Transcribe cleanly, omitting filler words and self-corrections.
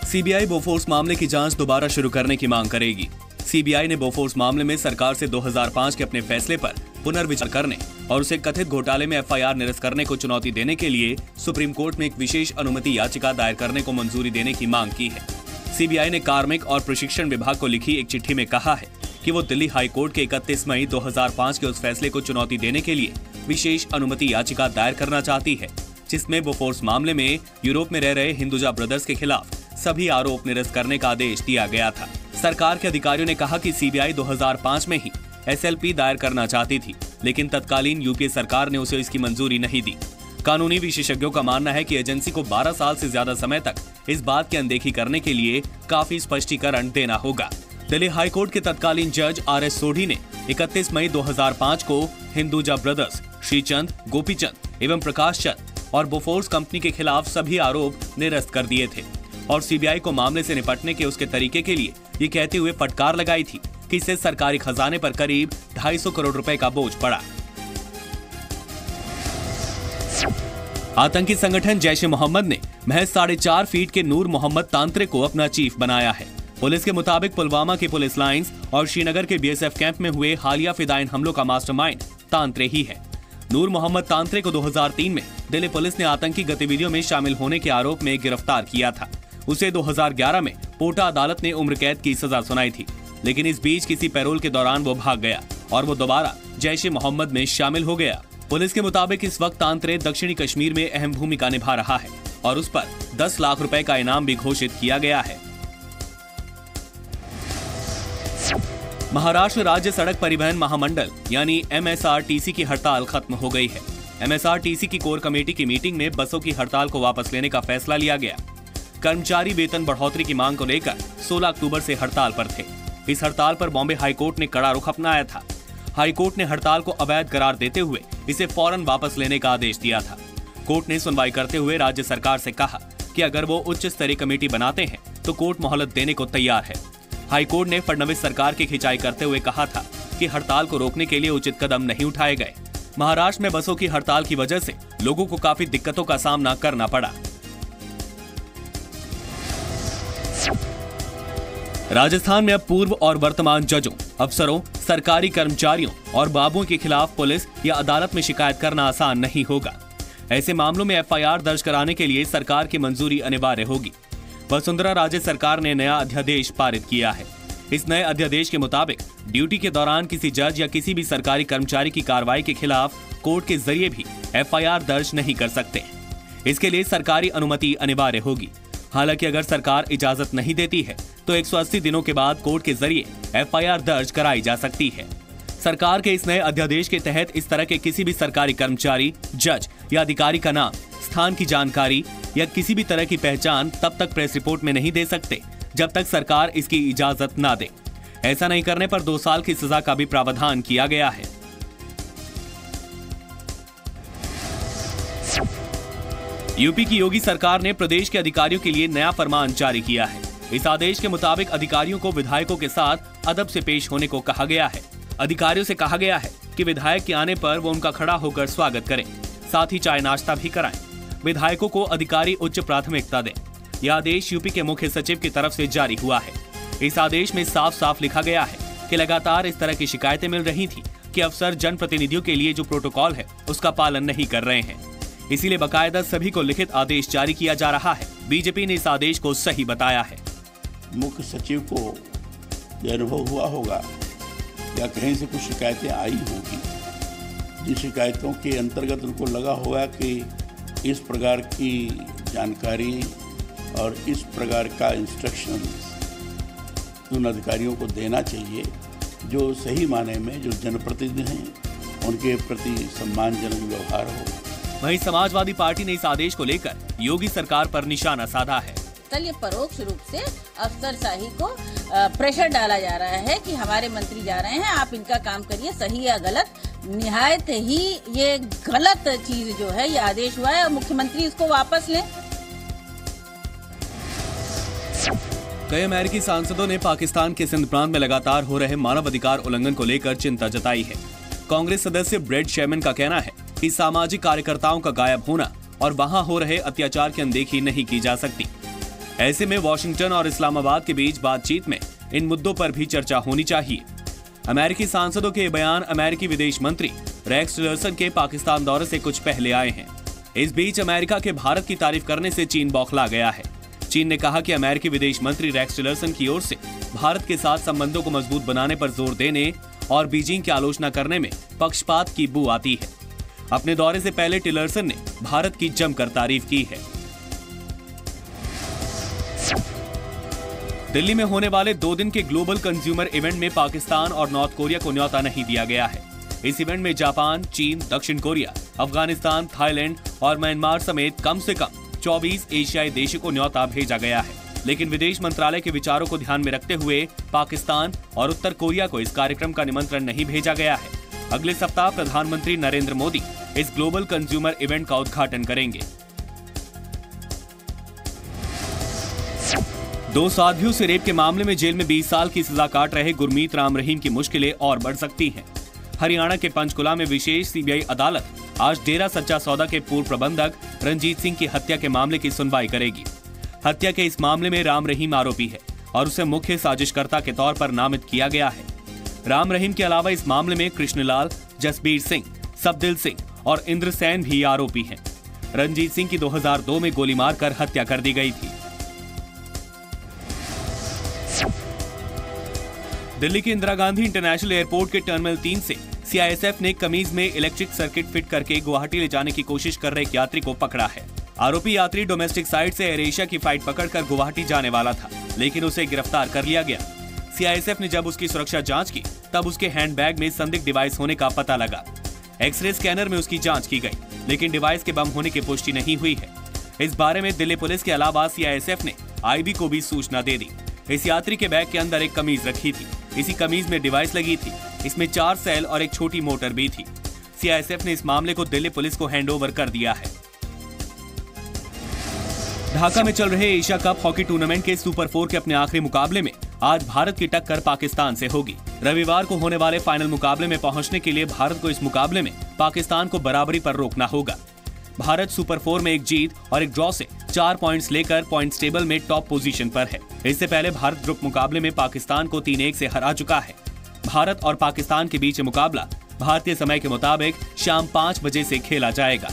CBI Bofors मामले की जांच दोबारा शुरू करने की मांग करेगी। सीबीआई ने बोफोर्स मामले में सरकार से 2005 के अपने फैसले पर पुनर्विचार करने और उसे कथित घोटाले में एफआईआर निरस्त करने को चुनौती देने के लिए सुप्रीम कोर्ट में एक विशेष अनुमति याचिका दायर करने को मंजूरी देने की मांग की है। सीबीआई ने कार्मिक और प्रशिक्षण विभाग को लिखी एक चिट्ठी में कहा है कि वो दिल्ली हाई कोर्ट के 31 मई 2005 के उस फैसले को चुनौती देने के लिए विशेष अनुमति याचिका दायर करना चाहती है, जिसमें बोफोर्स मामले में यूरोप में रह रहे हिंदुजा ब्रदर्स के खिलाफ सभी आरोप निरस्त करने का आदेश दिया गया था। सरकार के अधिकारियों ने कहा कि सीबीआई 2005 में ही एसएलपी दायर करना चाहती थी, लेकिन तत्कालीन यूपीए सरकार ने उसे इसकी मंजूरी नहीं दी। कानूनी विशेषज्ञों का मानना है कि एजेंसी को 12 साल से ज्यादा समय तक इस बात की अनदेखी करने के लिए काफी स्पष्टीकरण देना होगा। दिल्ली हाई कोर्ट के तत्कालीन जज आर.एस. सोढ़ी ने 31 मई 2005 को हिंदुजा ब्रदर्स, श्रीचंद, गोपीचंद एवं प्रकाश चंद और बोफोर्स कंपनी के खिलाफ सभी आरोप निरस्त कर दिए थे और सीबीआई को मामले से निपटने के उसके तरीके के लिए ये कहते हुए फटकार लगाई थी कि इससे सरकारी खजाने पर करीब 250 करोड़ रुपए का बोझ पड़ा। आतंकी संगठन जैश ए मोहम्मद ने महज 4.5 फीट के नूर मोहम्मद तांत्रे को अपना चीफ बनाया है। पुलिस के मुताबिक पुलवामा की पुलिस लाइंस और श्रीनगर के बीएसएफ कैंप में हुए हालिया फिदायन हमलों का मास्टरमाइंड तांत्रे ही है। नूर मोहम्मद तांत्रे को 2003 में दिल्ली पुलिस ने आतंकी गतिविधियों में शामिल होने के आरोप में गिरफ्तार किया था। उसे 2011 में पोटा अदालत ने उम्र कैद की सजा सुनाई थी, लेकिन इस बीच किसी पैरोल के दौरान वो भाग गया और वो दोबारा जैश ए मोहम्मद में शामिल हो गया। पुलिस के मुताबिक इस वक्त तांत्रे दक्षिणी कश्मीर में अहम भूमिका निभा रहा है और उस पर 10 लाख रुपए का इनाम भी घोषित किया गया है। महाराष्ट्र राज्य सड़क परिवहन महामंडल यानी एमएसआरटीसी की हड़ताल खत्म हो गई है। एमएसआरटीसी की कोर कमेटी की मीटिंग में बसों की हड़ताल को वापस लेने का फैसला लिया गया। कर्मचारी वेतन बढ़ोतरी की मांग को लेकर 16 अक्टूबर से हड़ताल पर थे। इस हड़ताल पर बॉम्बे हाईकोर्ट ने कड़ा रुख अपनाया था। हाईकोर्ट ने हड़ताल को अवैध करार देते हुए इसे फौरन वापस लेने का आदेश दिया था। कोर्ट ने सुनवाई करते हुए राज्य सरकार से कहा कि अगर वो उच्च स्तरीय कमेटी बनाते हैं तो कोर्ट मोहलत देने को तैयार है। हाईकोर्ट ने फडणवीस सरकार की खिंचाई करते हुए कहा था कि हड़ताल को रोकने के लिए उचित कदम नहीं उठाए गए। महाराष्ट्र में बसों की हड़ताल की वजह से लोगों को काफी दिक्कतों का सामना करना पड़ा। राजस्थान में अब पूर्व और वर्तमान जजों, अफसरों, सरकारी कर्मचारियों और बाबुओं के खिलाफ पुलिस या अदालत में शिकायत करना आसान नहीं होगा। ऐसे मामलों में एफआईआर दर्ज कराने के लिए सरकार की मंजूरी अनिवार्य होगी। वसुंधरा राजे सरकार ने नया अध्यादेश पारित किया है। इस नए अध्यादेश के मुताबिक ड्यूटी के दौरान किसी जज या किसी भी सरकारी कर्मचारी की कार्रवाई के खिलाफ कोर्ट के जरिए भी एफआईआर दर्ज नहीं कर सकते। इसके लिए सरकारी अनुमति अनिवार्य होगी। हालांकि अगर सरकार इजाजत नहीं देती है तो 180 दिनों के बाद कोर्ट के जरिए एफआईआर दर्ज कराई जा सकती है। सरकार के इस नए अध्यादेश के तहत इस तरह के किसी भी सरकारी कर्मचारी, जज या अधिकारी का नाम, स्थान की जानकारी या किसी भी तरह की पहचान तब तक प्रेस रिपोर्ट में नहीं दे सकते जब तक सरकार इसकी इजाजत ना दे। ऐसा नहीं करने पर 2 साल की सजा का भी प्रावधान किया गया है। यूपी की योगी सरकार ने प्रदेश के अधिकारियों के लिए नया फरमान जारी किया है। इस आदेश के मुताबिक अधिकारियों को विधायकों के साथ अदब से पेश होने को कहा गया है। अधिकारियों से कहा गया है कि विधायक के आने पर वो उनका खड़ा होकर स्वागत करें, साथ ही चाय नाश्ता भी कराएं। विधायकों को अधिकारी उच्च प्राथमिकता दें। यह आदेश यूपी के मुख्य सचिव की तरफ से जारी हुआ है। इस आदेश में साफ साफ लिखा गया है कि लगातार इस तरह की शिकायतें मिल रही थी कि अफसर जनप्रतिनिधियों के लिए जो प्रोटोकॉल है उसका पालन नहीं कर रहे हैं। इसीलिए बकायदा सभी को लिखित आदेश जारी किया जा रहा है। बीजेपी ने इस आदेश को सही बताया है। मुख्य सचिव को यह अनुभव हुआ होगा या कहीं से कुछ शिकायतें आई होगी, जिन शिकायतों के अंतर्गत उनको लगा होगा कि इस प्रकार की जानकारी और इस प्रकार का इंस्ट्रक्शंस उन अधिकारियों को देना चाहिए जो सही माने में जो जनप्रतिनिधि हैं उनके प्रति सम्मानजनक व्यवहार हो। वहीं समाजवादी पार्टी ने इस आदेश को लेकर योगी सरकार पर निशाना साधा है। ये परोक्ष रूप से अफसरशाही को प्रेशर डाला जा रहा है कि हमारे मंत्री जा रहे हैं, आप इनका काम करिए, सही या गलत। निहायत ही ये गलत चीज जो है, ये आदेश हुआ है और मुख्यमंत्री इसको वापस लें। कई अमेरिकी सांसदों ने पाकिस्तान के सिंध प्रांत में लगातार हो रहे मानवाधिकार उल्लंघन को लेकर चिंता जताई है। कांग्रेस सदस्य ब्रेड शेमन का कहना है कि सामाजिक कार्यकर्ताओं का गायब होना और वहां हो रहे अत्याचार की अनदेखी नहीं की जा सकती। ऐसे में वॉशिंगटन और इस्लामाबाद के बीच बातचीत में इन मुद्दों पर भी चर्चा होनी चाहिए। अमेरिकी सांसदों के बयान अमेरिकी विदेश मंत्री रेक्स टिलरसन के पाकिस्तान दौरे से कुछ पहले आए हैं। इस बीच अमेरिका के भारत की तारीफ करने से चीन बौखला गया है। चीन ने कहा कि अमेरिकी विदेश मंत्री रेक्स टिलरसन की ओर से भारत के साथ संबंधों को मजबूत बनाने पर जोर देने और बीजिंग की आलोचना करने में पक्षपात की बू आती है। अपने दौरे से पहले टिलरसन ने भारत की जमकर तारीफ की है। दिल्ली में होने वाले 2 दिन के ग्लोबल कंज्यूमर इवेंट में पाकिस्तान और नॉर्थ कोरिया को न्योता नहीं दिया गया है। इस इवेंट में जापान, चीन, दक्षिण कोरिया, अफगानिस्तान, थाईलैंड और म्यांमार समेत कम से कम 24 एशियाई देशों को न्योता भेजा गया है। लेकिन विदेश मंत्रालय के विचारों को ध्यान में रखते हुए पाकिस्तान और उत्तर कोरिया को इस कार्यक्रम का निमंत्रण नहीं भेजा गया है। अगले सप्ताह प्रधानमंत्री नरेंद्र मोदी इस ग्लोबल कंज्यूमर इवेंट का उद्घाटन करेंगे। 2 साधियों से रेप के मामले में जेल में 20 साल की सजा काट रहे गुरमीत राम रहीम की मुश्किलें और बढ़ सकती हैं। हरियाणा के पंचकुला में विशेष सीबीआई अदालत आज डेरा सच्चा सौदा के पूर्व प्रबंधक रंजीत सिंह की हत्या के मामले की सुनवाई करेगी। हत्या के इस मामले में राम रहीम आरोपी है और उसे मुख्य साजिशकर्ता के तौर पर नामित किया गया है। राम रहीम के अलावा इस मामले में कृष्णलाल, जसबीर सिंह, सबदिल सिंह और इंद्रसेन भी आरोपी हैं। रंजीत सिंह की 2002 में गोली मारकर हत्या कर दी गई थी। दिल्ली के इंदिरा गांधी इंटरनेशनल एयरपोर्ट के टर्मिनल 3 से सीआईएसएफ ने कमीज में इलेक्ट्रिक सर्किट फिट करके गुवाहाटी ले जाने की कोशिश कर रहे एक यात्री को पकड़ा है। आरोपी यात्री डोमेस्टिक साइड से एयर एशिया की फ्लाइट पकड़कर गुवाहाटी जाने वाला था, लेकिन उसे गिरफ्तार कर लिया गया। सीआईएसएफ ने जब उसकी सुरक्षा जांच की तब उसके हैंडबैग में संदिग्ध डिवाइस होने का पता लगा। एक्सरे स्कैनर में उसकी जांच की गई, लेकिन डिवाइस के बम होने की पुष्टि नहीं हुई है। इस बारे में दिल्ली पुलिस के अलावा सीआईएसएफ ने आईबी को भी सूचना दे दी। इस यात्री के बैग के अंदर एक कमीज रखी थी। इसी कमीज में डिवाइस लगी थी। इसमें 4 सेल और एक छोटी मोटर भी थी। सीआईएसएफ ने इस मामले को दिल्ली पुलिस को हैंडओवर कर दिया है। ढाका में चल रहे एशिया कप हॉकी टूर्नामेंट के सुपर 4 के अपने आखिरी मुकाबले में आज भारत की टक्कर पाकिस्तान से होगी। रविवार को होने वाले फाइनल मुकाबले में पहुंचने के लिए भारत को इस मुकाबले में पाकिस्तान को बराबरी पर रोकना होगा। भारत सुपर 4 में एक जीत और एक ड्रॉ से 4 पॉइंट्स लेकर पॉइंट्स टेबल में टॉप पोजीशन पर है। इससे पहले भारत ग्रुप मुकाबले में पाकिस्तान को 3-1 से हरा चुका है। भारत और पाकिस्तान के बीच मुकाबला भारतीय समय के मुताबिक शाम 5 बजे से खेला जाएगा।